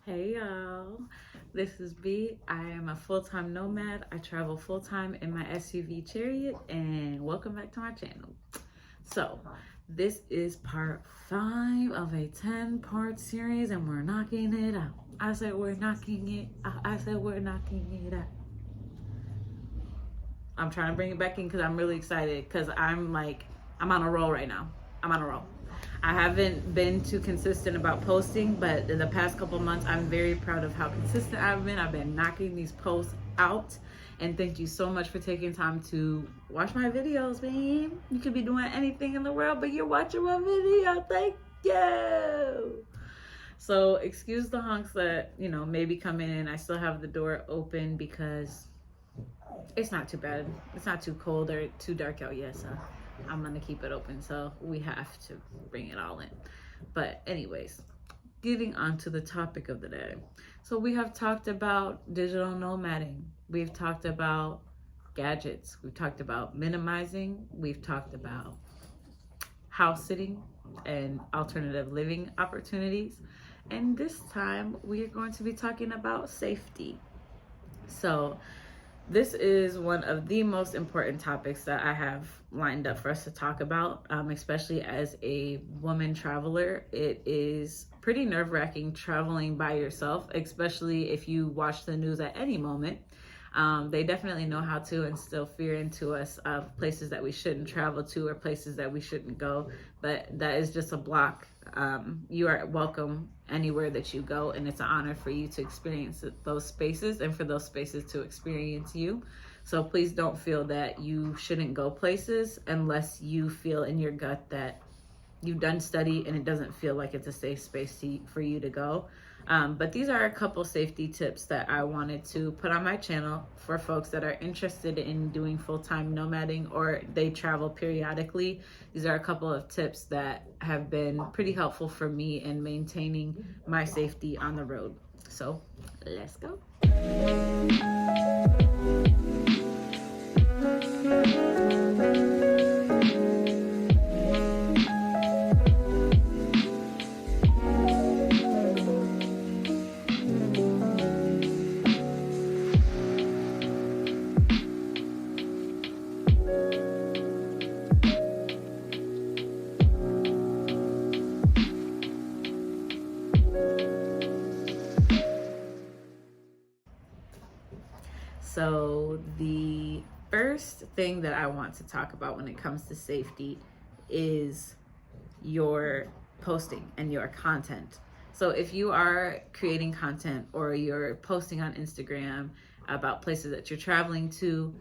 Hey y'all, this is B. I am a full-time nomad. I travel full-time in my SUV Chariot, and welcome back to my channel. So, this is part 5 of a 10-part series, and we're knocking it out. I said we're knocking it out. I said we're knocking it out. I'm trying to bring it back in because I'm really excited because I'm on a roll right now. I'm on a roll. I haven't been too consistent about posting, but in the past couple months, I'm very proud of how consistent I've been. I've been knocking these posts out. And thank you so much for taking time to watch my videos, babe. You could be doing anything in the world, but you're watching my video. Thank you. So excuse the honks that, maybe come in. I still have the door open because it's not too bad. It's not too cold or too dark out yet, so I'm gonna keep it open, so we have to bring it all in. But anyways, getting on to the topic of the day. So we have talked about digital nomading. We've talked about gadgets. We've talked about minimizing. We've talked about house sitting and alternative living opportunities. And this time we are going to be talking about safety. So this is one of the most important topics that I have lined up for us to talk about, especially as a woman traveler. It is pretty nerve-wracking traveling by yourself, especially if you watch the news at any moment. They definitely know how to instill fear into us of places that we shouldn't travel to or places that we shouldn't go, but that is just a block. You are welcome anywhere that you go, and it's an honor for you to experience those spaces and for those spaces to experience you. So please don't feel that you shouldn't go places unless you feel in your gut that you've done study and it doesn't feel like it's a safe space for you to go. But these are a couple safety tips that I wanted to put on my channel for folks that are interested in doing full-time nomading or they travel periodically. These are a couple of tips that have been pretty helpful for me in maintaining my safety on the road. So let's go. So the first thing that I want to talk about when it comes to safety is your posting and your content. So if you are creating content or you're posting on Instagram about places that you're traveling to,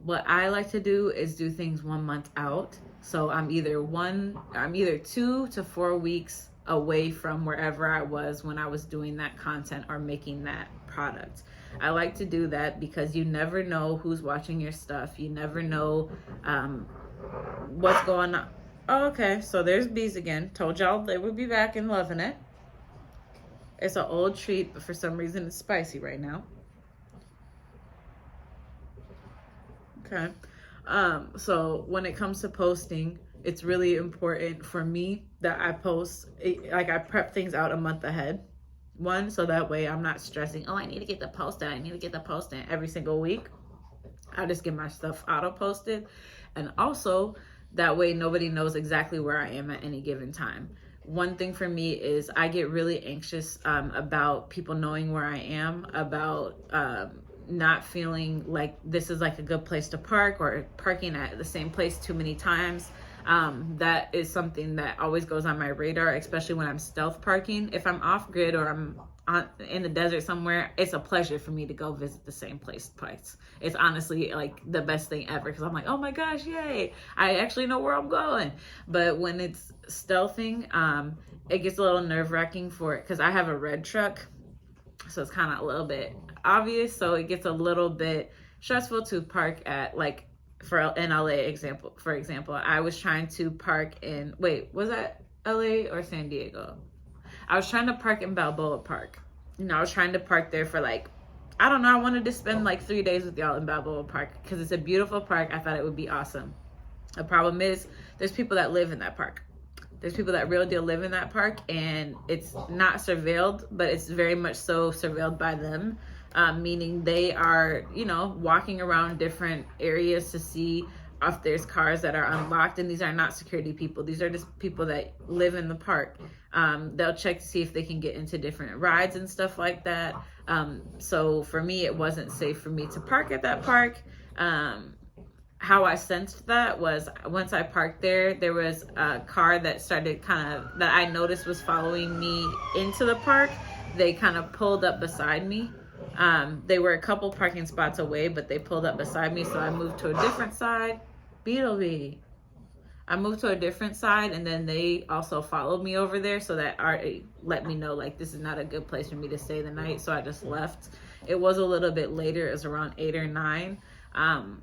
what I like to do is do things 1 month out. So I'm either 2 to 4 weeks away from wherever I was when I was doing that content or making that product. I like to do that because you never know who's watching your stuff. You never know what's going on. Oh, okay, so there's bees again. Told y'all they would be back and loving it. It's an old treat, but for some reason it's spicy right now. Okay. So when it comes to posting, it's really important for me that I post, I prep things out a month ahead. One, so that way I'm not stressing, I need to get the post out. I need to get the post in every single week. I just get my stuff auto posted. And also that way nobody knows exactly where I am at any given time. One thing for me is I get really anxious about people knowing where I am, about not feeling like this is like a good place to park or parking at the same place too many times. That is something that always goes on my radar, especially when I'm stealth parking. If I'm off grid or I'm in the desert somewhere, it's a pleasure for me to go visit the same place twice. It's honestly like the best thing ever because I'm like, oh my gosh, yay, I actually know where I'm going. But when it's stealthing, it gets a little nerve-wracking for it because I have a red truck, so it's kind of a little bit obvious, so it gets a little bit stressful to park at, like, for LA for example, I was trying to park in, was that LA or San Diego? I was trying to park in Balboa Park. I was trying to park there for I don't know, I wanted to spend 3 days with y'all in Balboa Park because it's a beautiful park. I thought it would be awesome. The problem is there's people that live in that park. There's people that real deal live in that park, and it's not surveilled, but it's very much so surveilled by them. Meaning they are, walking around different areas to see if there's cars that are unlocked. And these are not security people. These are just people that live in the park. They'll check to see if they can get into different rides and stuff like that. So for me, it wasn't safe for me to park at that park. How I sensed that was once I parked there was a car that started that I noticed was following me into the park. They kind of pulled up beside me. They were a couple parking spots away, but they pulled up beside me. So I moved to a different side. Beetleby. I moved to a different side, and then they also followed me over there. So that already let me know, like, this is not a good place for me to stay the night. So I just left. It was a little bit later. It was around 8 or 9.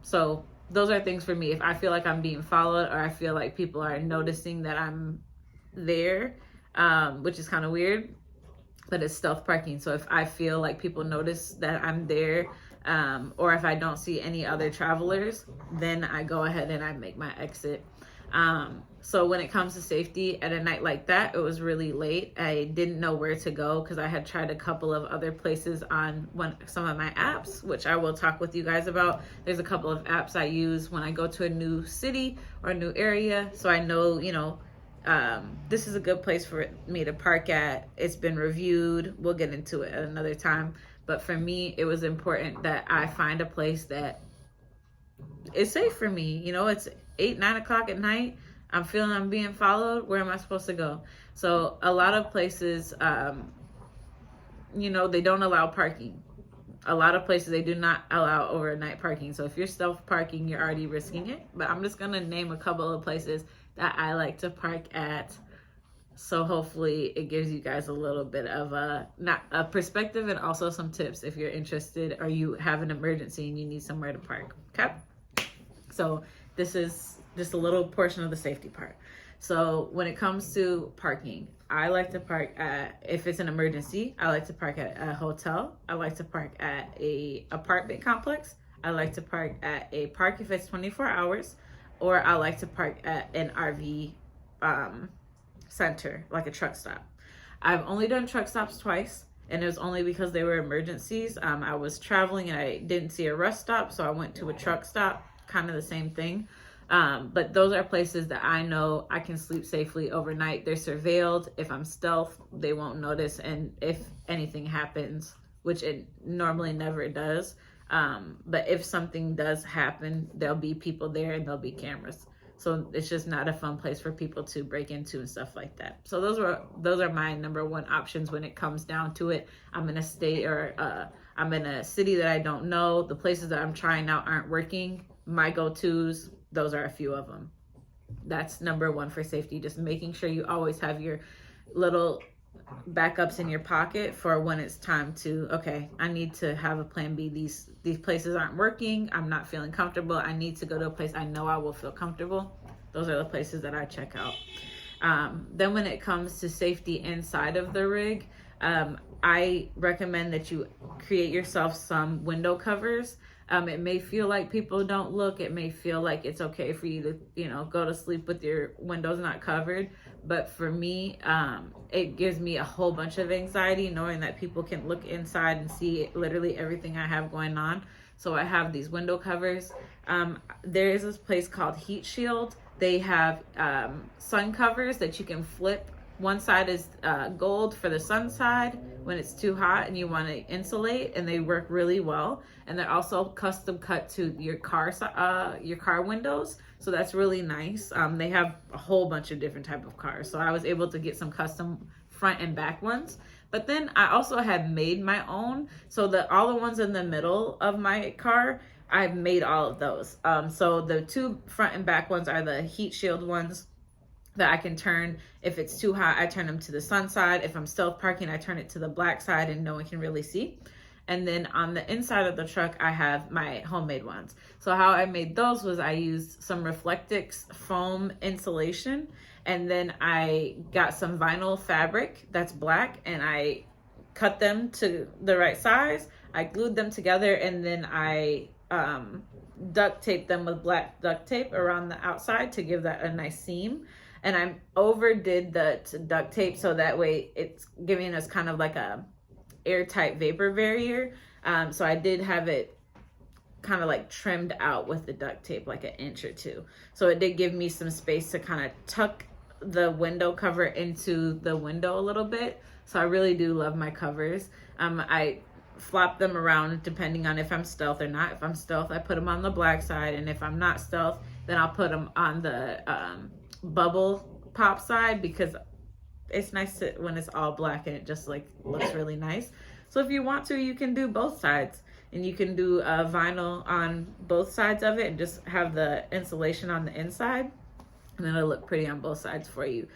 So those are things for me. If I feel like I'm being followed, or I feel like people are noticing that I'm there, which is kind of weird, but it's stealth parking. So if I feel like people notice that I'm there, or if I don't see any other travelers, then I go ahead and I make my exit. So when it comes to safety at a night like that, it was really late. I didn't know where to go because I had tried a couple of other places on some of my apps, which I will talk with you guys about. There's a couple of apps I use when I go to a new city or a new area. So I know, this is a good place for me to park at. It's been reviewed. We'll get into it at another time. But for me, it was important that I find a place that is safe for me. It's 8, 9 o'clock at night. I'm feeling I'm being followed. Where am I supposed to go? So a lot of places, they don't allow parking. A lot of places, they do not allow overnight parking. So if you're stealth parking, you're already risking it. But I'm just going to name a couple of places that I like to park at. So hopefully it gives you guys a little bit of a perspective, and also some tips if you're interested or you have an emergency and you need somewhere to park. Okay? So this is just a little portion of the safety part. So when it comes to parking, I like to park at, if it's an emergency, I like to park at a hotel. I like to park at a apartment complex. I like to park at a park if it's 24 hours, or I like to park at an RV center, like a truck stop. I've only done truck stops twice, and it was only because they were emergencies. I was traveling and I didn't see a rest stop, so I went to a truck stop, kind of the same thing. But those are places that I know I can sleep safely overnight. They're surveilled. If I'm stealth, they won't notice. And if anything happens, which it normally never does, but if something does happen, there'll be people there and there'll be cameras. So it's just not a fun place for people to break into and stuff like that. So those are my number one options when it comes down to it. I'm in a state or I'm in a city that I don't know. The places that I'm trying out aren't working. My go-tos, those are a few of them. That's number one for safety. Just making sure you always have your little backups in your pocket for when it's time to, okay, I need to have a plan B. These places aren't working. I'm not feeling comfortable. I need to go to a place I know I will feel comfortable. Those are the places that I check out. Then when it comes to safety inside of the rig, I recommend that you create yourself some window covers. It may feel like people don't look. It may feel like it's okay for you to, go to sleep with your windows not covered. But for me, it gives me a whole bunch of anxiety knowing that people can look inside and see literally everything I have going on. So I have these window covers. There is this place called Heat Shield. They have sun covers that you can flip. One side is gold for the sun side when it's too hot and you want to insulate, and they work really well. And they're also custom cut to your car windows, so that's really nice. They have a whole bunch of different type of cars, so I was able to get some custom front and back ones. But then I also had made my own, so all the ones in the middle of my car, I've made all of those. So the two front and back ones are the heat shield ones that I can turn. If it's too hot, I turn them to the sun side. If I'm stealth parking, I turn it to the black side and no one can really see. And then on the inside of the truck, I have my homemade ones. So how I made those was I used some Reflectix foam insulation, and then I got some vinyl fabric that's black, and I cut them to the right size. I glued them together, and then I duct taped them with black duct tape around the outside to give that a nice seam. And I overdid the duct tape so that way it's giving us kind of like a airtight vapor barrier. So I did have it kind of like trimmed out with the duct tape, like 1 inch or 2. So it did give me some space to kind of tuck the window cover into the window a little bit. So I really do love my covers. I flop them around depending on if I'm stealth or not. If I'm stealth, I put them on the black side, and if I'm not stealth, then I'll put them on the bubble pop side, because it's nice to, when it's all black and it just like looks really nice. So if you want to, you can do both sides, and you can do vinyl on both sides of it and just have the insulation on the inside, and then it'll look pretty on both sides for you.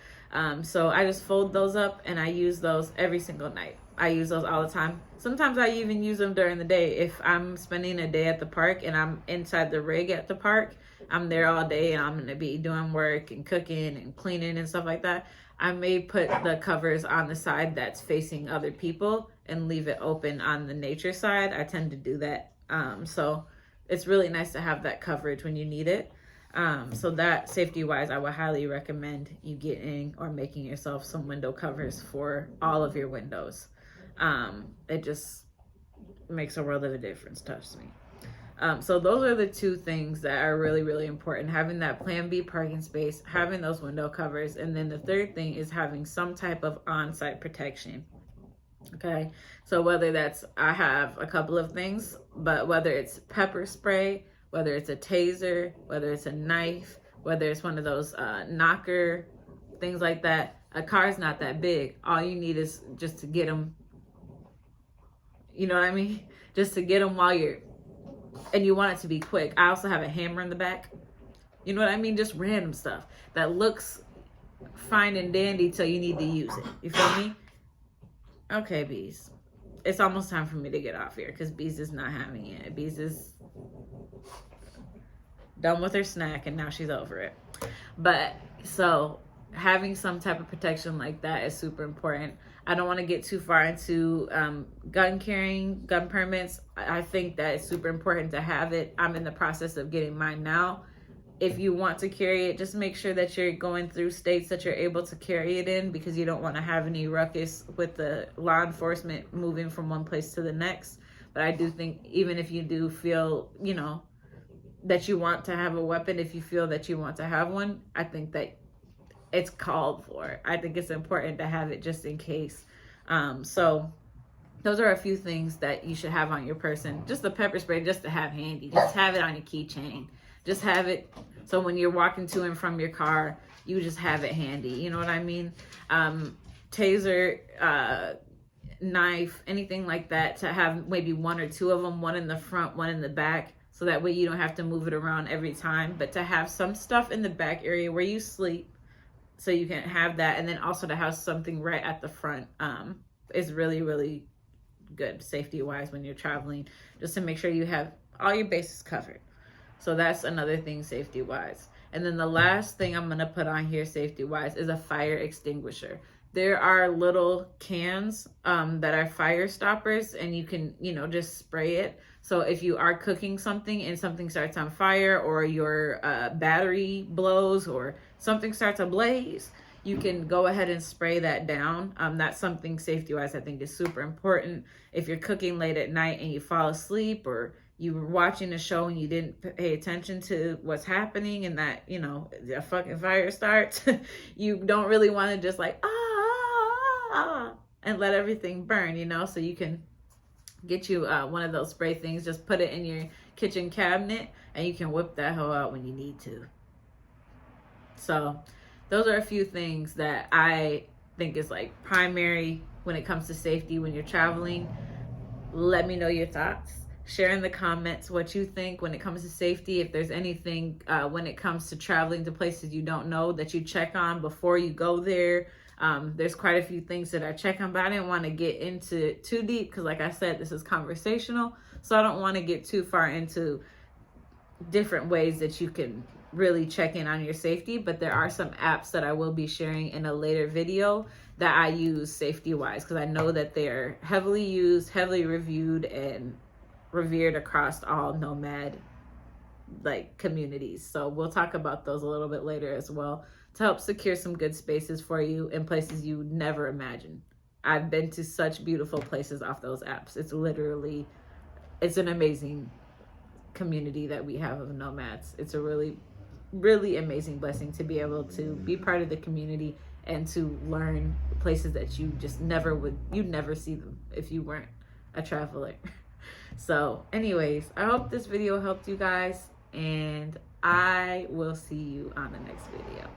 So I just fold those up, and I use those every single night. I use those all the time. Sometimes I even use them during the day. If I'm spending a day at the park and I'm inside the rig at the park, I'm there all day and I'm going to be doing work and cooking and cleaning and stuff like that, I may put the covers on the side that's facing other people and leave it open on the nature side. I tend to do that. So it's really nice to have that coverage when you need it. So that, safety wise, I would highly recommend you getting or making yourself some window covers for all of your windows. It just makes a world of a difference, trust me. So those are the 2 things that are really, really important. Having that plan B parking space, having those window covers, and then the 3rd thing is having some type of on-site protection. Okay, so whether that's, I have a couple of things, but whether it's pepper spray, whether it's a taser, whether it's a knife, whether it's one of those knocker, things like that. A car's not that big. All you need is just to get them, you know what I mean? Just to get them while you're, and you want it to be quick. I also have a hammer in the back. You know what I mean? Just random stuff that looks fine and dandy till you need to use it. You feel me? Okay, Bees. It's almost time for me to get off here because Bees is not having it. Bees is done with her snack and now she's over it. But so having some type of protection like that is super important. I don't want to get too far into gun carrying, gun permits. I think that it's super important to have it. I'm in the process of getting mine now. If you want to carry it, just make sure that you're going through states that you're able to carry it in, because you don't want to have any ruckus with the law enforcement moving from one place to the next. But I do think even if you do feel, you know, that you want to have a weapon, if you feel that you want to have one, I think that it's called for. I think it's important to have it just in case. So those are a few things that you should have on your person. Just the pepper spray, just to have handy. Just have it on your keychain. Just have it so when you're walking to and from your car, you just have it handy. You know what I mean? Taser, knife, anything like that, to have maybe 1 or 2 of them, one in the front, one in the back, so that way you don't have to move it around every time. But to have some stuff in the back area where you sleep, so you can have that, and then also to have something right at the front is really, really good safety wise when you're traveling, just to make sure you have all your bases covered. So that's another thing safety wise. And then the last thing I'm going to put on here safety wise is a fire extinguisher. There are little cans that are fire stoppers, and you can, you know, just spray it. So if you are cooking something and something starts on fire, or your battery blows, or something starts ablaze, you can go ahead and spray that down. That's something safety wise I think is super important. If you're cooking late at night and you fall asleep, or you were watching a show and you didn't pay attention to what's happening, and that, you know, a fucking fire starts, you don't really want to just like, and let everything burn, you know? So you can get you one of those spray things, just put it in your kitchen cabinet, and you can whip that hoe out when you need to. So those are a few things that I think is like primary when it comes to safety when you're traveling. Let me know your thoughts. Share in the comments what you think when it comes to safety. If there's anything when it comes to traveling to places you don't know that you check on before you go there. There's quite a few things that I check on, but I didn't want to get into too deep because, like I said, this is conversational. So I don't want to get too far into different ways that you can really check in on your safety. But there are some apps that I will be sharing in a later video that I use safety wise, because I know that they're heavily used, heavily reviewed, and revered across all nomad like communities. So we'll talk about those a little bit later as well, to help secure some good spaces for you in places you never imagined. I've been to such beautiful places off those apps. It's an amazing community that we have of nomads. It's a really, really amazing blessing to be able to be part of the community and to learn places that you'd never see them if you weren't a traveler. So anyways, I hope this video helped you guys, and I will see you on the next video.